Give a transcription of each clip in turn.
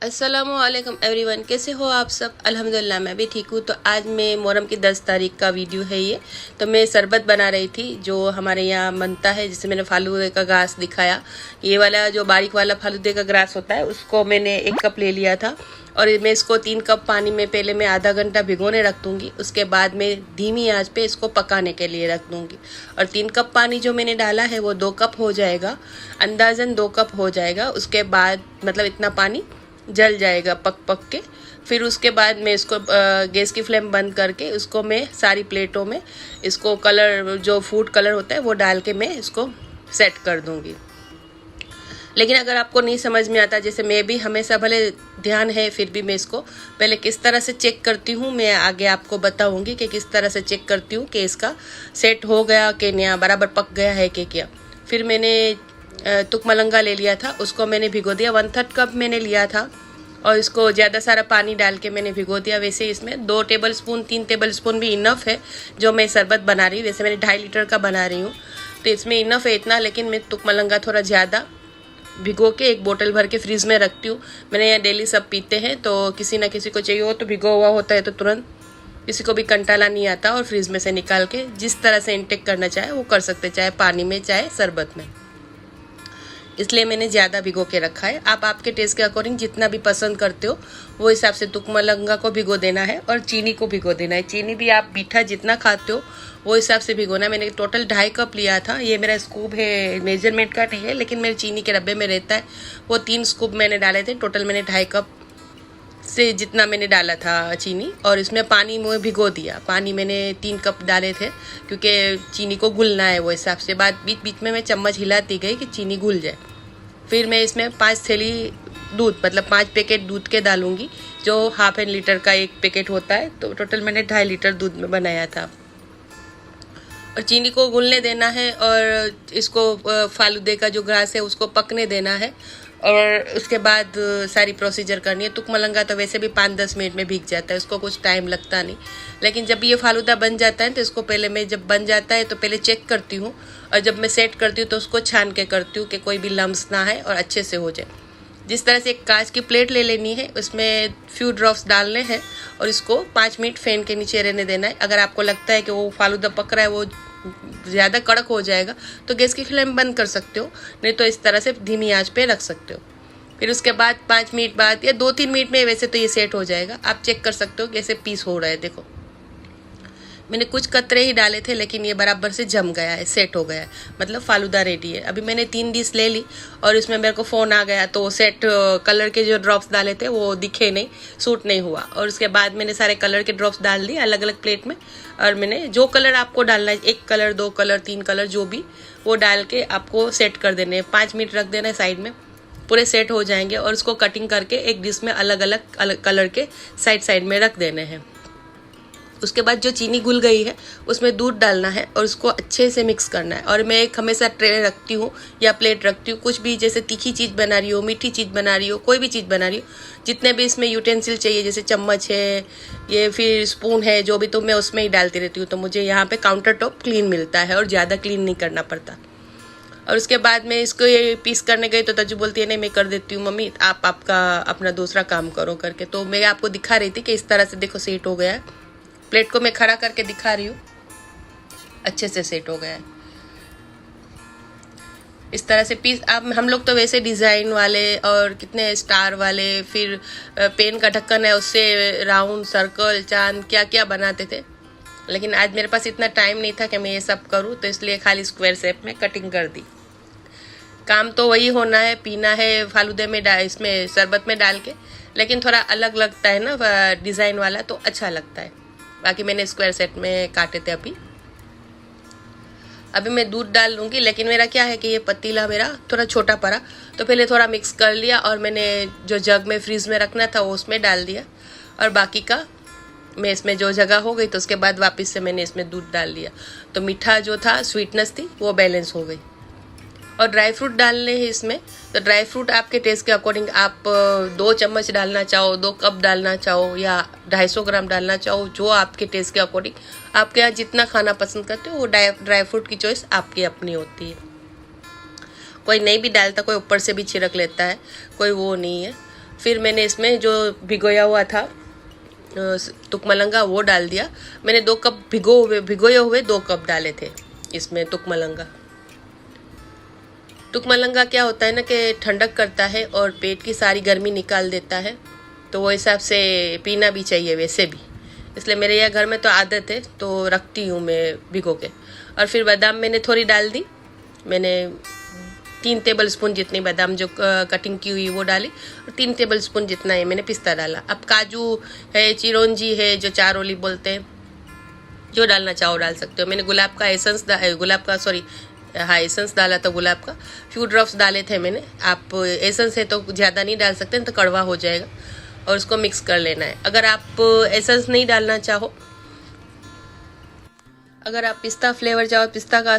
अस्सलामुअलैकुम एवरीवन, कैसे हो आप सब। अल्हम्दुलिल्लाह मैं भी ठीक हूँ। तो आज मैं मुहर्रम की 10 तारीख का वीडियो है ये। तो मैं शरबत बना रही थी जो हमारे यहाँ बनता है, जिसे मैंने फालूदे का ग्रास दिखाया। ये वाला जो बारीक वाला फालूदे का ग्रास होता है उसको मैंने 1 कप ले लिया था और मैं इसको 3 कप पानी में पहले मैं आधा घंटा भिगोने रख दूँगी। उसके बाद मैं धीमी आंच पे इसको पकाने के लिए रख दूँगी। और 3 कप पानी जो मैंने डाला है वो 2 कप हो जाएगा, अंदाज़न 2 कप हो जाएगा। उसके बाद मतलब इतना पानी जल जाएगा पक के। फिर उसके बाद मैं इसको गैस की फ्लेम बंद करके उसको मैं सारी प्लेटों में इसको कलर जो फूड कलर होता है वो डाल के मैं इसको सेट कर दूंगी। लेकिन अगर आपको नहीं समझ में आता, जैसे मैं भी हमेशा भले ध्यान है फिर भी मैं इसको पहले किस तरह से चेक करती हूँ, मैं आगे आपको बताऊंगी कि किस तरह से चेक करती हूँ कि इसका सेट हो गया कि नहीं, बराबर पक गया है कि क्या। फिर मैंने तुकमलंगा ले लिया था, उसको मैंने भिगो दिया। 1/3 कप मैंने लिया था और इसको ज़्यादा सारा पानी डाल के मैंने भिगो दिया। वैसे इसमें 2 टेबल स्पून 3 टेबल स्पून भी इनफ है जो मैं शरबत बना रही हूँ। वैसे मैंने 2.5 लीटर का बना रही हूँ तो इसमें इनफ है इतना, लेकिन मैं तुकमलंगा थोड़ा ज़्यादा भिगो के 1 बोतल भर के फ्रीज में रखती हूँ। मैंने यहाँ डेली सब पीते हैं, तो किसी ना किसी को चाहिए हो तो भिगो हुआ होता है तो तुरंत किसी को भी कंटाला नहीं आता और फ्रीज में से निकाल के जिस तरह से इंटेक करना चाहे वो कर सकते, चाहे पानी में चाहे शरबत में। इसलिए मैंने ज़्यादा भिगो के रखा है। आप आपके टेस्ट के अकॉर्डिंग जितना भी पसंद करते हो वो हिसाब से तुकमलंगा को भिगो देना है और चीनी को भिगो देना है। चीनी भी आप मीठा जितना खाते हो वो हिसाब से भिगोना है। मैंने टोटल 2.5 कप लिया था। ये मेरा स्कूप है, मेजरमेंट का नहीं है, लेकिन मेरे चीनी के डब्बे में रहता है। वो 3 स्कूप मैंने डाले थे। टोटल मैंने 2.5 कप से जितना मैंने डाला था चीनी, और इसमें पानी में भिगो दिया। पानी मैंने 3 कप डाले थे क्योंकि चीनी को घुलना है वो हिसाब से। बाद बीच बीच में मैं चम्मच हिलाती गई कि चीनी घुल जाए। फिर मैं इसमें 5 थैली दूध, मतलब 5 पैकेट दूध के डालूंगी, जो 1/2 लीटर का 1 पैकेट होता है। तो टोटल मैंने 2.5 लीटर दूध में बनाया था। और चीनी को घुलने देना है और इसको फालूदे का जो ग्रास है उसको पकने देना है। और उसके बाद सारी प्रोसीजर करनी है। तुकमलंगा तो वैसे भी 5-10 मिनट में भीग जाता है, उसको कुछ टाइम लगता नहीं। लेकिन जब ये फालूदा बन जाता है तो इसको पहले मैं, जब बन जाता है तो पहले चेक करती हूँ, और जब मैं सेट करती हूँ तो उसको छान के करती हूँ कि कोई भी लम्स ना है और अच्छे से हो जाए। जिस तरह से एक कांच की प्लेट ले लेनी है, उसमें फ्यू ड्रॉप्स डालने हैं और इसको 5 मिनट फैन के नीचे रहने देना है। अगर आपको लगता है कि वो फालूदा पक रहा है, वो ज़्यादा कड़क हो जाएगा, तो गैस की फ्लेम बंद कर सकते हो, नहीं तो इस तरह से धीमी आंच पे रख सकते हो। फिर उसके बाद 5 मिनट बाद या 2-3 मिनट में वैसे तो ये सेट हो जाएगा। आप चेक कर सकते हो कैसे पीस हो रहा है। देखो मैंने कुछ कतरे ही डाले थे, लेकिन ये बराबर से जम गया है, सेट हो गया है, मतलब फालूदा रेडी है। अभी मैंने 3 डिश ले ली और इसमें मेरे को फ़ोन आ गया तो सेट कलर के जो ड्रॉप्स डाले थे वो दिखे नहीं, सूट नहीं हुआ। और उसके बाद मैंने सारे कलर के ड्रॉप्स डाल दिए अलग अलग प्लेट में। और मैंने जो कलर आपको डालना है, 1 कलर 2 कलर 3 कलर जो भी, वो डाल के आपको सेट कर देने हैं। 5 मिनट रख देना है साइड में, पूरे सेट हो जाएंगे। और उसको कटिंग करके एक डिश में अलग अलग कलर के साइड में रख देने हैं। उसके बाद जो चीनी घुल गई है उसमें दूध डालना है और उसको अच्छे से मिक्स करना है। और मैं एक हमेशा ट्रे रखती हूँ या प्लेट रखती हूँ, कुछ भी जैसे तीखी चीज़ बना रही हो, मीठी चीज़ बना रही हो, कोई भी चीज़ बना रही हो, जितने भी इसमें यूटेंसिल चाहिए, जैसे चम्मच है, ये फिर स्पून है, जो भी, तो मैं उसमें ही डालती रहती हूँ। तो मुझे यहाँ पे काउंटर टॉप क्लीन मिलता है और ज़्यादा क्लीन नहीं करना पड़ता। और उसके बाद मैं इसको ये पीस करने गई तो तज्जू बोलती है नहीं मैं कर देती हूँ मम्मी, आप आपका अपना दूसरा काम करो करके। तो मैं आपको दिखा रही थी कि इस तरह से देखो सेट हो गया है। प्लेट को मैं खड़ा करके दिखा रही हूँ, अच्छे से सेट हो गया है। इस तरह से पीस। अब हम लोग तो वैसे डिज़ाइन वाले और कितने स्टार वाले, फिर पेन का ढक्कन है उससे राउंड सर्कल चांद क्या क्या बनाते थे, लेकिन आज मेरे पास इतना टाइम नहीं था कि मैं ये सब करूँ, तो इसलिए खाली स्क्वायर शेप में कटिंग कर दी। काम तो वही होना है, पीना है फालूदे में इसमें शरबत में डाल के, लेकिन थोड़ा अलग लगता है ना डिज़ाइन वाला, तो अच्छा लगता है। बाकी मैंने स्क्वायर सेट में काटे थे। अभी मैं दूध डाल लूँगी, लेकिन मेरा क्या है कि ये पतीला मेरा थोड़ा छोटा पड़ा, तो पहले थोड़ा मिक्स कर लिया और मैंने जो जग में फ्रीज में रखना था वो उसमें डाल दिया, और बाकी का मैं इसमें जो जगह हो गई तो उसके बाद वापस से मैंने इसमें दूध डाल दिया। तो मीठा जो था, स्वीटनेस थी, वो बैलेंस हो गई। और ड्राई फ्रूट डालने हैं इसमें, तो ड्राई फ्रूट आपके टेस्ट के अकॉर्डिंग आप 2 चम्मच डालना चाहो, 2 कप डालना चाहो, या 250 ग्राम डालना चाहो, जो आपके टेस्ट के अकॉर्डिंग आपके यहाँ जितना खाना पसंद करते हो वो ड्राई फ्रूट की चॉइस आपकी अपनी होती है। कोई नहीं भी डालता, कोई ऊपर से भी छिड़क लेता है, कोई वो नहीं है। फिर मैंने इसमें जो भिगोया हुआ था तुकमलंगा वो डाल दिया। मैंने 2 कप भिगोए हुए 2 कप डाले थे इसमें तुकमलंगा। तुकमलंगा क्या होता है ना कि ठंडक करता है और पेट की सारी गर्मी निकाल देता है, तो वो हिसाब से पीना भी चाहिए वैसे भी, इसलिए मेरे यहाँ घर में तो आदत है तो रखती हूँ मैं भिगो के। और फिर बादाम मैंने थोड़ी डाल दी, मैंने 3 टेबल स्पून जितनी बादाम जो कटिंग की हुई वो डाली, और 3 टेबल स्पून जितना है मैंने पिस्ता डाला। अब काजू है, चिरौंजी है, जो चारोली बोलते हैं, जो डालना चाहो डाल सकते हो। मैंने गुलाब का एसेंस डाला था, गुलाब का फ्यू ड्रॉप्स डाले थे मैंने। आप एसेंस है तो ज़्यादा नहीं डाल सकते, तो कड़वा हो जाएगा, और उसको मिक्स कर लेना है। अगर आप एसेंस नहीं डालना चाहो, अगर आप पिस्ता फ्लेवर चाहो, पिस्ता का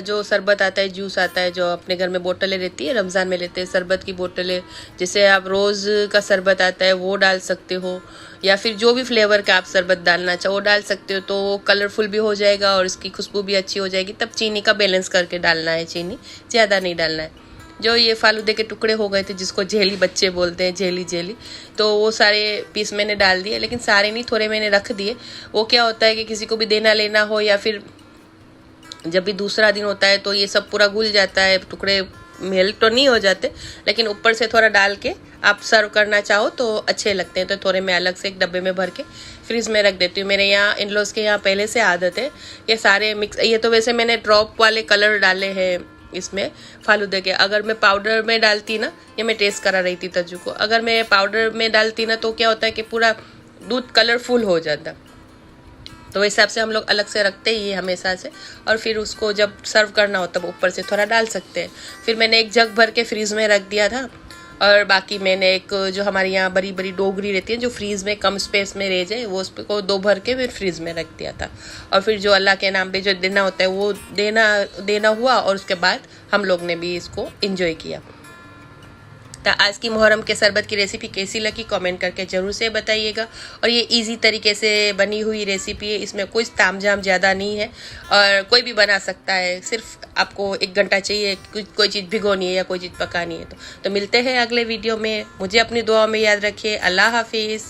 जो शरबत आता है, जूस आता है, जो अपने घर में बोतलें रहती है, रमज़ान में लेते हैं शरबत की बोतलें, जैसे आप रोज़ का शरबत आता है वो डाल सकते हो, या फिर जो भी फ्लेवर का आप शरबत डालना चाहो वो डाल सकते हो। तो कलरफुल भी हो जाएगा और इसकी खुशबू भी अच्छी हो जाएगी। तब चीनी का बैलेंस करके डालना है, चीनी ज़्यादा नहीं डालना है। जो ये फालूदे के टुकड़े हो गए थे, जिसको जेली बच्चे बोलते हैं, जेली, तो वो सारे पीस मैंने डाल दिए, लेकिन सारे नहीं, थोड़े मैंने रख दिए। वो क्या होता है कि किसी को भी देना लेना हो, या फिर जब भी दूसरा दिन होता है तो ये सब पूरा घुल जाता है, टुकड़े मेल्ट तो नहीं हो जाते, लेकिन ऊपर से थोड़ा डाल के आप सर्व करना चाहो तो अच्छे लगते हैं। तो थोड़े मैं अलग से एक डब्बे में भर के फ्रिज में रख देती हूँ। मेरे यहाँ इन-लॉज के यहाँ पहले से आदत है ये सारे मिक्स। ये तो वैसे मैंने ड्रॉप वाले कलर डाले हैं इसमें फालूदे के। अगर मैं पाउडर में डालती ना, ये मैं टेस्ट करा रही थी तज्जू को, अगर मैं पाउडर में डालती ना तो क्या होता है कि पूरा दूध कलरफुल हो जाता, तो इस हिसाब से हम लोग अलग से रखते ही है हमेशा से। और फिर उसको जब सर्व करना हो तब ऊपर से थोड़ा डाल सकते हैं। फिर मैंने एक जग भर के फ्रीज में रख दिया था, और बाकी मैंने एक जो हमारे यहाँ बड़ी बड़ी डोगरी रहती है जो फ्रीज में कम स्पेस में रह जाए, वो उसको 2 भर के फिर फ्रीज में रख दिया था। और फिर जो अल्लाह के नाम पे जो देना होता है वो देना हुआ, और उसके बाद हम लोग ने भी इसको इंजॉय किया। तो आज की मुहर्रम के शरबत की रेसिपी कैसी लगी कमेंट करके ज़रूर से बताइएगा। और ये इजी तरीके से बनी हुई रेसिपी है, इसमें कोई तामझाम ज़्यादा नहीं है और कोई भी बना सकता है। सिर्फ आपको 1 घंटा चाहिए, कोई चीज़ भिगोनी है या कोई चीज़ पकानी है। तो मिलते हैं अगले वीडियो में। मुझे अपनी दुआ में याद रखिए। अल्लाह हाफिज़।